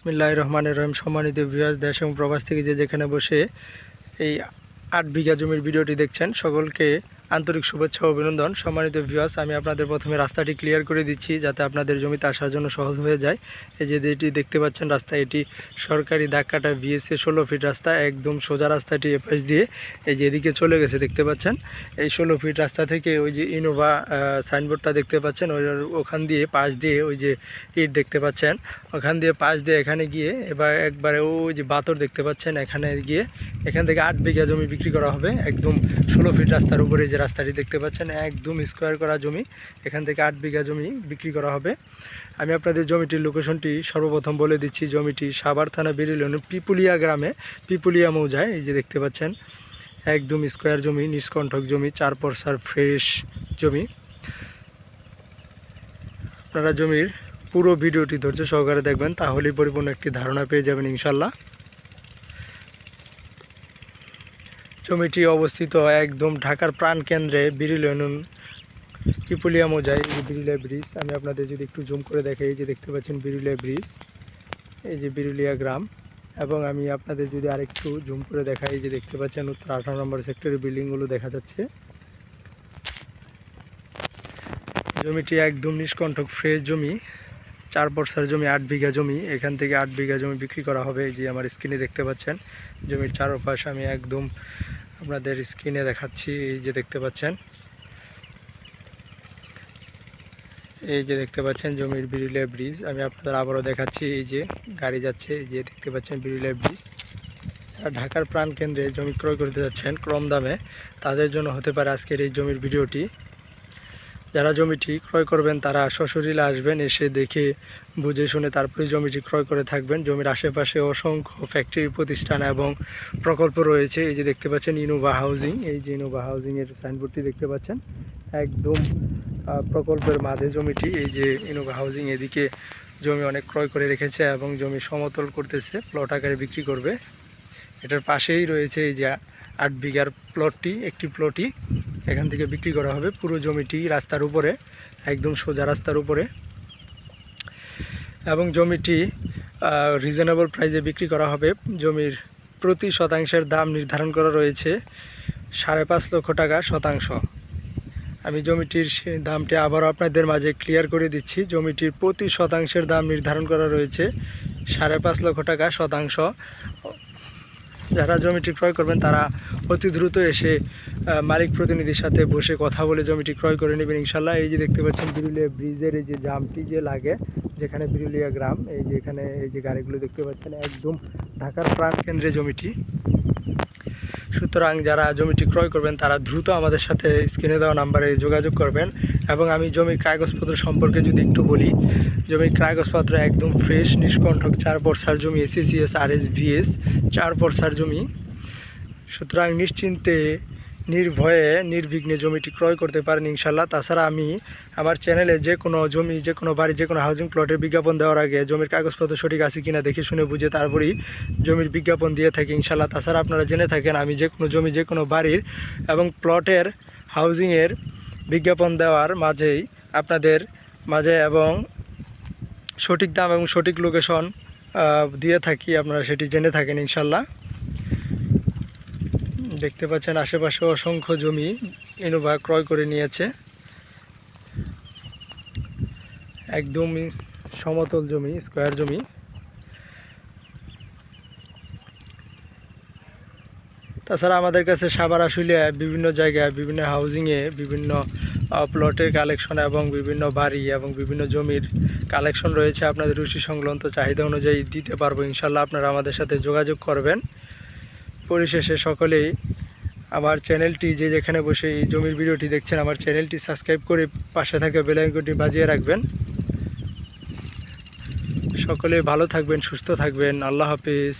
বিসমিল্লাহির রহমানির রহিম। সম্মানিত ভিউয়ার্স, দেশ এবং প্রবাস থেকে যে যেখানে বসে এই 8 বিঘা জমির ভিডিওটি দেখছেন, সকলকে আন্তরিক শুভেচ্ছা ও অভিনন্দন। সম্মানিত ভিউয়ার্স, আমি আপনাদের প্রথমে রাস্তাটি ক্লিয়ার করে দিচ্ছি যাতে আপনাদের জমিতে আসার জন্য সহজ হয়ে যায়। এই যে যেটি দেখতে পাচ্ছেন রাস্তা, এটি সরকারি দাগ কাটা VSA 16 ফিট রাস্তা, একদম সোজা রাস্তাটি এপাশ দিয়ে এই যে এদিকে চলে গেছে দেখতে পাচ্ছেন। এই 16 ফিট রাস্তা থেকে ওই যে ইনোভা সাইনবোর্ডটা দেখতে পাচ্ছেন, ওখান দিয়ে পাশ দিয়ে ওই যে ইট দেখতে পাচ্ছেন, ওখান দিয়ে পাশ দিয়ে এখানে গিয়ে এবার একবারে ওই যে বাতর দেখতে পাচ্ছেন, এখানে গিয়ে এখান থেকে 8 বিঘা জমি বিক্রি করা হবে। একদম 16 ফিট রাস্তার উপরে যে রাস্তাটি দেখতে পাচ্ছেন, একদম স্কোয়ার করা জমি, এখান থেকে 8 বিঘা জমি বিক্রি করা হবে। আমি আপনাদের জমিটির লোকেশনটি সর্বপ্রথম বলে দিচ্ছি। জমিটি সাভার থানা বেরিল পিপুলিয়া গ্রামে, পিপুলিয়া মৌজায়। এই যে দেখতে পাচ্ছেন একদম স্কোয়ার জমি, নিষ্কণ্ঠক জমি, 4 পরসার ফ্রেশ জমি। আপনারা জমির পুরো ভিডিওটি ধৈর্য সহকারে দেখবেন, তাহলেই পরিপূর্ণ একটি ধারণা পেয়ে যাবেন ইনশাল্লাহ। জমিটি অবস্থিত একদম ঢাকার প্রাণকেন্দ্রে বিরিল ইউনিয়ন পিপুলিয়া মৌজায়। এই যে বিরুলিয়া ব্রিজ, আমি আপনাদের যদি একটু জুম করে দেখাই, এই যে দেখতে পাচ্ছেন বিরুলিয়া ব্রিজ, এই যে বিরুলিয়া গ্রাম। এবং আমি আপনাদের যদি আরেকটু জুম করে দেখাই, এই যে দেখতে পাচ্ছেন উত্তর 18 নম্বর সেক্টরের বিল্ডিংগুলো দেখা যাচ্ছে। জমিটি একদম নিষ্কণ্ঠক ফ্রেশ জমি, 4 পরসার জমি, 8 বিঘা জমি। এখান থেকে 8 বিঘা জমি বিক্রি করা হবে। এই যে আমার স্ক্রিনে দেখতে পাচ্ছেন জমির চারপাশ আমি একদম আপনাদের স্ক্রিনে দেখাচ্ছি। এই যে দেখতে পাচ্ছেন, এই যে দেখতে পাচ্ছেন জমির বিরুলিয়া ব্রিজ। আমি আপনাদের আবারও দেখাচ্ছি, এই যে গাড়ি যাচ্ছে, এই যে দেখতে পাচ্ছেন বিরুলিয়া ব্রিজ। ঢাকার প্রাণকেন্দ্রে জমি ক্রয় করতে যাচ্ছেন কম দামে, তাদের জন্য হতে পারে আজকের এই জমির ভিডিওটি। যারা জমিটি ক্রয় করবেন তারা সশরীরে আসবেন, এসে দেখে বুঝে শুনে তারপরে জমিটি ক্রয় করে থাকবেন। জমির আশেপাশে অসংখ্য ফ্যাক্টরি প্রতিষ্ঠান এবং প্রকল্প রয়েছে। এই যে দেখতে পাচ্ছেন ইনোভা হাউজিং, এই যে ইনোভা হাউজিংয়ের সাইনবোর্ডটি দেখতে পাচ্ছেন, একদম প্রকল্পের মাঝে জমিটি। এই যে ইনোভা হাউজিং এদিকে জমি অনেক ক্রয় করে রেখেছে এবং জমি সমতল করতেছে, প্লট আকারে বিক্রি করবে। এটার পাশেই রয়েছে এই যে 8 বিঘার প্লটটি, একটি প্লটই এখান থেকে বিক্রি করা হবে। পুরো জমিটি রাস্তার উপরে, একদম সোজা রাস্তার উপরে, এবং জমিটি রিজনেবল প্রাইসে বিক্রি করা হবে। জমির প্রতি শতাংশের দাম নির্ধারণ করা রয়েছে 5.5 লক্ষ টাকা শতাংশ। আমি জমিটির দামটি আবারও আপনাদের মাঝে ক্লিয়ার করে দিচ্ছি। জমিটির প্রতি শতাংশের দাম নির্ধারণ করা রয়েছে 5.5 লক্ষ টাকা শতাংশ। যারা জমিটি ক্রয় করবেন তারা অতি দ্রুত এসে মালিক প্রতিনিধির সাথে বসে কথা বলে জমিটি ক্রয় করে নেবেন ইনশাল্লাহ। এই যে দেখতে পাচ্ছেন বিরুলিয়া ব্রিজের এই যে জামটি যে লাগে, যেখানে বিরুলিয়া গ্রাম, এই যে এখানে এই যে গাড়িগুলো দেখতে পাচ্ছেন, একদম ঢাকার প্রাণকেন্দ্রে জমিটি। সুতরাং যারা জমিটি ক্রয় করবেন তারা দ্রুত আমাদের সাথে স্ক্রিনে দেওয়া নাম্বারে যোগাযোগ করবেন। এবং আমি জমির কাগজপত্র সম্পর্কে যদি একটু বলি, জমির কাগজপত্র একদম ফ্রেশ, নিষ্কণ্ঠক, 4 পরসার জমি, SACS RS VS 4 পরসার জমি। সুতরাং নিশ্চিন্তে নির্ভয়ে নির্বিঘ্নে জমিটি ক্রয় করতে পারেন ইনশাল্লাহ। তাছাড়া আমি আমার চ্যানেলে যে কোনো জমি, যে কোনো বাড়ি, যে কোনো হাউজিং প্লটের বিজ্ঞাপন দেওয়ার আগে জমির কাগজপত্র সঠিক আছে কিনা দেখে শুনে বুঝে তারপরেই জমির বিজ্ঞাপন দিয়ে থাকি ইনশাল্লাহ। তাছাড়া আপনারা জেনে থাকেন আমি যে কোনো জমি, যে কোনো বাড়ির এবং প্লটের হাউজিংয়ের বিজ্ঞাপন দেওয়ার মাঝেই আপনাদের মাঝে এবং সঠিক দাম এবং সঠিক লোকেশন দিয়ে থাকি, আপনারা সেটি জেনে থাকেন ইনশাল্লাহ। দেখতে পাচ্ছেন আশেপাশে অসংখ্য জমি ইনোভা ক্রয় করে নিয়েছে, একদমই সমতল জমি, স্কোয়ার জমি। তাছাড়া আমাদের কাছে সাভার আশুলিয়া বিভিন্ন জায়গায়, বিভিন্ন হাউজিংয়ে, বিভিন্ন প্লটের কালেকশন এবং বিভিন্ন বাড়ি এবং বিভিন্ন জমির কালেকশন রয়েছে। আপনাদের রুচি সংক্রান্ত চাহিদা অনুযায়ী দিতে পারবো ইনশাল্লাহ। আপনারা আমাদের সাথে যোগাযোগ করবেন। পরিশেষে সকলেই আমার চ্যানেলটি, যে যেখানে বসে এই জমির ভিডিওটি দেখছেন, আমার চ্যানেলটি সাবস্ক্রাইব করে পাশে থাকা বেল আইকনটি বাজিয়ে রাখবেন। সকলে ভালো থাকবেন, সুস্থ থাকবেন। আল্লাহ হাফেজ।